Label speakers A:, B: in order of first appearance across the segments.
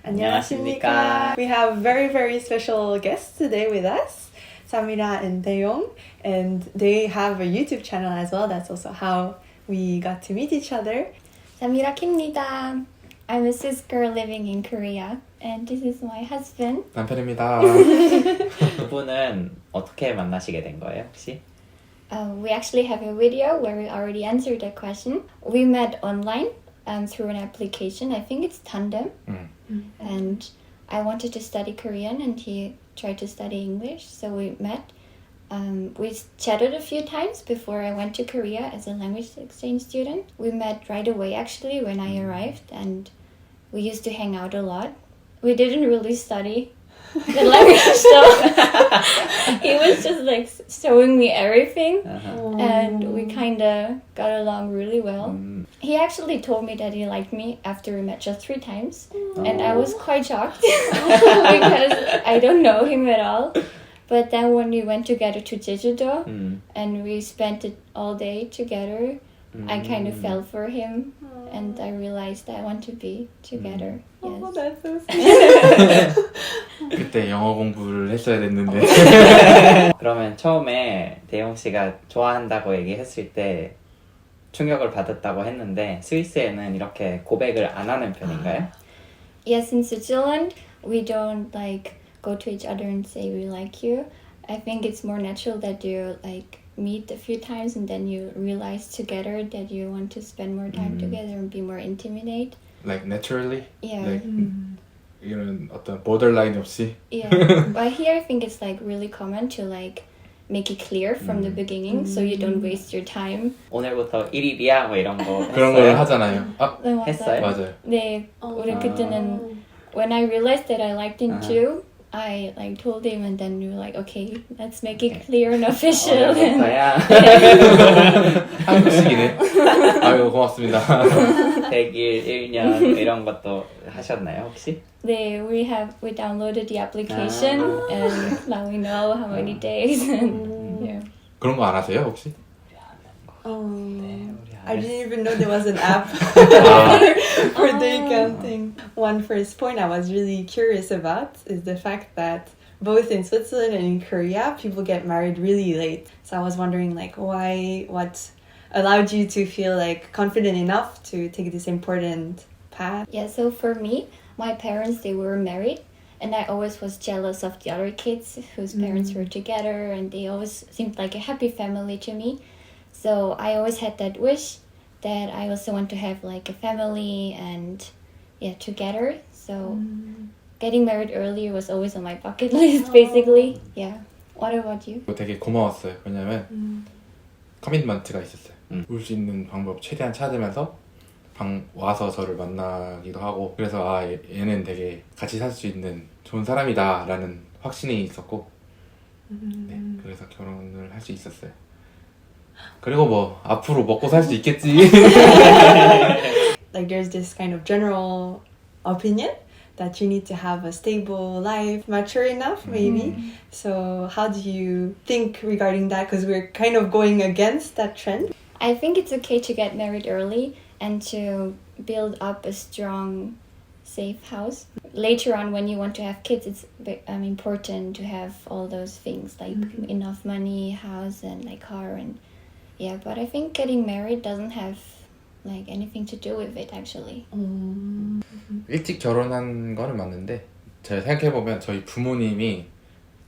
A: 안녕하십니까. We have very special guests today with us, Samira and Taeyong, and they have a YouTube channel as well. That's also how we got to meet each other.
B: 사미라킴입니다. I'm a cis girl living in Korea, and this is my husband.
C: 남편입니다.
D: 두 분은 어떻게 만나시게 된 거예요, 혹시?
B: We actually have a video where we already answered that question. We met online through an application. I think it's Tandem. And I wanted to study Korean, and he tried to study English, so we met. We chatted a few times before I went to Korea as a language exchange student. We met right away actually when I arrived, and we used to hang out a lot. We didn't really study the language, so he was just like showing me everything, and we kind of got along really well. He actually told me that he liked me after we met just 3 times, and I was quite shocked because I don't know him at all. But then when we went together to Jeju and we spent it all day together, I kind of fell for him, and I realized I want to be together. Yes.
A: Oh, that's so sweet.
C: 그때 영어 공부를 했어야 됐는데.
D: 그러면 처음에 대용 씨가 좋아한다고 얘기했을 때 충격을 받았다고 했는데 스위스에는 이렇게 고백을 안 하는 편인가요?
B: Yes, in Switzerland, we don't like go to each other and say we like you. I think it's more natural that you like meet a few times and then you realize together that you want to spend more time together and be more intimate.
C: Like naturally?
B: Yeah.
C: Like, 이런 어떤 borderline 없이?
B: Yeah. But here I think it's like really common to like make it clear from the beginning so you don't waste your time.
D: 오늘부터 1일이야 뭐 이런 거
C: 그런 걸 하잖아요. 아,
B: 네, 맞아요.
D: 했어요?
C: 맞아요.
B: 네, 우리 그때는 when I realized that I liked him too, I like told him, and then we were like, okay, let's make it clear and official.
D: 오늘부터야
C: 한국식이네. 아유 고맙습니다.
D: 100일, 1년 이런 것도 하셨나요 혹시?
B: we downloaded the application and now we know how many days. Yeah.
C: 그런 거 안 하세요 혹시?
A: I didn't even know there was an app for day counting. One first point I was really curious about is the fact that both in Switzerland and in Korea, people get married really late. So I was wondering, like, what allowed you to feel like confident enough to take this important path?
B: Yeah, so for me, my parents, they were married, and I always was jealous of the other kids whose parents were together, and they always seemed like a happy family to me. So I always had that wish that I also want to have like a family and together. So getting married earlier was always on my bucket list basically. Yeah. What about you?
C: 되게 고마웠어요. 왜냐면 커밋먼트가 있었어요. 올 수 있는 방법 최대한 찾으면서 와서 저를 만나기도 하고 그래서 아 얘는 되게 같이 살 수 있는 좋은 사람이다 라는 확신이 있었고 네, 그래서 결혼을 할 수 있었어요. 그리고 뭐 앞으로 먹고 살 수 있겠지.
A: Like there's this kind of general opinion that you need to have a stable life, mature enough maybe. So how do you think regarding that? Because we're kind of going against that trend.
B: I think it's okay to get married early and to build up a strong, safe house. Later on, when you want to have kids, it's important to have all those things like enough money, house, and like car, and yeah. But I think getting married doesn't have like anything to do with it actually.
C: 일찍 결혼한 거는 맞는데 제가 생각해보면 저희 부모님이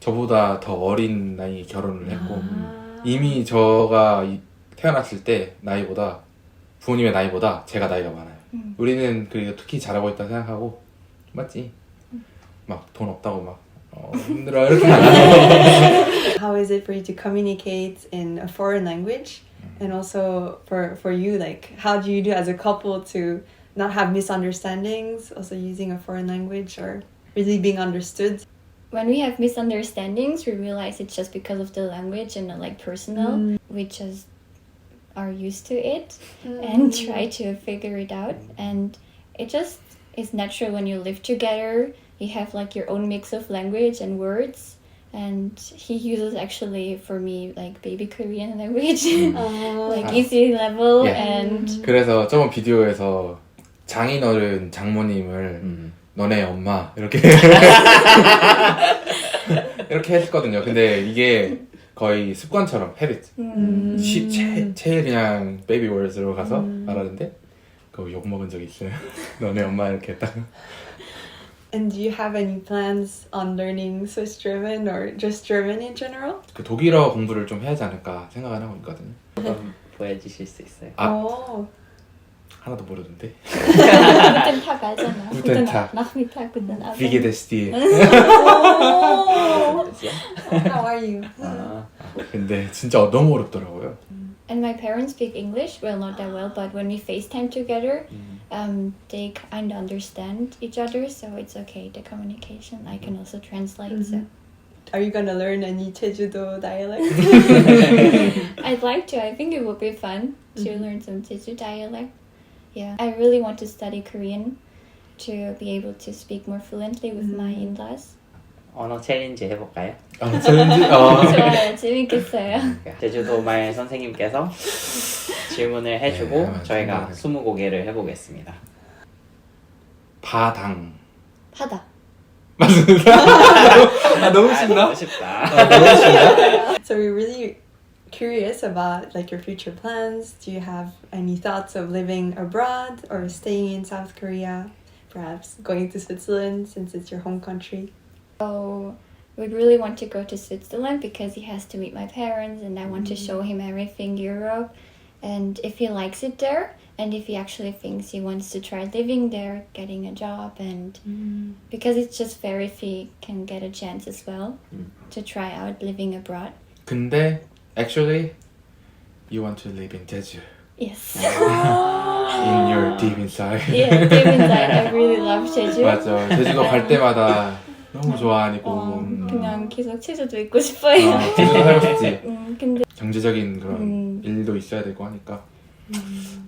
C: 저보다 더 어린 나이에 결혼을 했고 이미 저가 태어났을 때 나이보다 부모님의 나이보다 제가 나이가 많아요. 우리는 그리고 특히 잘하고 있다고 생각하고 맞지? 막 돈 없다고 막 힘들어 이렇게 안 하고.
A: How is it for you to communicate in a foreign language? And also for you, like how do you do as a couple to not have misunderstandings, also using a foreign language or really being understood?
B: When we have misunderstandings, we realize it's just because of the language and not like personal. We just are used to it and try to figure it out, and it just is natural when you live together. You have like your own mix of language and words, and he uses actually for me like baby Korean language, like easy level.
C: Yeah.
B: And
C: 그래서 저번 비디오에서 장인어른 장모님을 너네 엄마 이렇게 이렇게 했거든요. 근데 이게 거의 습관처럼 헤비트. 제일 그냥 베이비 월드로 가서 말하는데 그거 욕 먹은 적이 있어요. 너네 엄마 이렇게 했다가.
A: And do you have any plans on learning Swiss German or just German in general?
C: 그 독일어 공부를 좀 해야지 않을까 생각을 하고 있거든요.
D: 한번 보여주실 수 있어요?
A: Oh.
C: 하나도 모르는데.
B: Guten Tag 알잖아.
C: Guten Tag.
B: Nachmittag, guten Abend.
C: Wie geht es dir?
A: Oh. How are you?
C: 근데 진짜 너무 어렵더라고요.
B: And my parents speak English, well, not that well, but when we FaceTime together, they kind of understand each other, so it's okay, the communication. I can also translate, so.
A: Are you gonna learn any Jeju dialect?
B: I'd like to. I think it would be fun to learn some Jeju dialect. Yeah, I really want to study Korean to be able to speak more fluently with my in-laws.
D: 언어 챌린지 해볼까요?
C: 챌린지?
B: 좋아요, 재밌겠어요.
D: 제주도 말 선생님께서 질문을 해주고
C: 네,
D: 저희가 20개를 해보겠습니다.
C: 바당.
B: 바다.
C: 너무 쉽나?
D: 쉽다.
A: So we're really curious about like your future plans. Do you have any thoughts of living abroad or staying in South Korea? Perhaps going to Switzerland since it's your home country?
B: So we'd really want to go to Switzerland because he has to meet my parents and I want to show him everything Europe. And if he likes it there, and if he actually thinks he wants to try living there, getting a job, and because it's just fair if he can get a chance as well to try out living abroad.
C: 근데 actually you want to live in Jeju.
B: Yes.
C: In your deep inside.
B: Yeah, deep inside I really love Jeju.
C: 맞아. 제주도 갈 때마다 너무 좋아하니까.
B: 그냥 계속 제주도 있고 싶어요.
C: 제주도 살고 싶지.
B: 근데
C: 경제적인 그런 일도 있어야 되고 하니까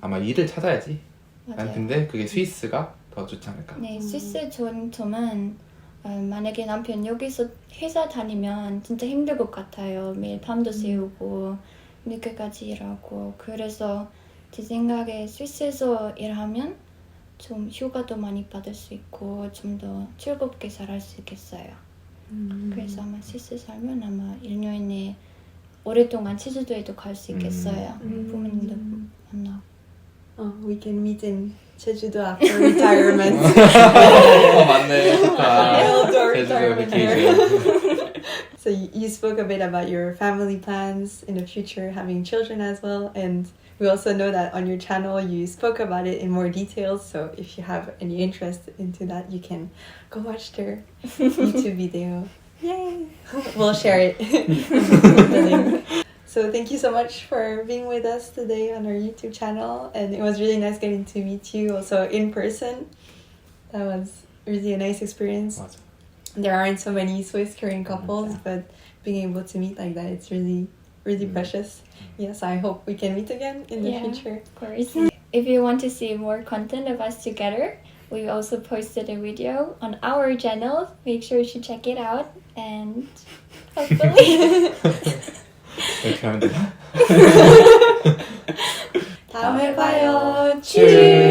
C: 아마 일을 찾아야지. 난 근데 그게 스위스가 더 좋지 않을까.
B: 네, 스위스 좋은 점은 만약에 남편 여기서 회사 다니면 진짜 힘들 것 같아요. 매일 밤도 새우고 늦게까지 일하고. 그래서 제 생각에 스위스에서 일하면 좀 휴가도 많이 받을 수 있고 좀 더 즐겁게 살할 수 있겠어요. 그래서 아마 스위스 살면 아마 1년에 오랫동안 제주도에도 갈 수 있겠어요. 부모님도 만나고.
A: Oh, we can meet in Jeju after retirement.
C: 맞네.
A: We'll do our
C: 제주도
A: retirement there.
C: vacation.
A: So you spoke a bit about your family plans in the future, having children as well, and we also know that on your channel you spoke about it in more details. So if you have any interest into that, you can go watch their YouTube video. Yay! We'll share it. The link. So thank you so much for being with us today on our YouTube channel, and it was really nice getting to meet you also in person. That was really a nice experience.
C: 맞아.
A: There aren't so many Swiss Korean couples, but being able to meet like that, it's really, really precious. Yes, I hope we can meet again in the future.
B: Of course. If you want to see more content of us together, we also posted a video on our channel. Make sure to check it out, and hopefully.
C: 이렇게 하면 되나?
A: 다음에 봐요.
C: Cheers.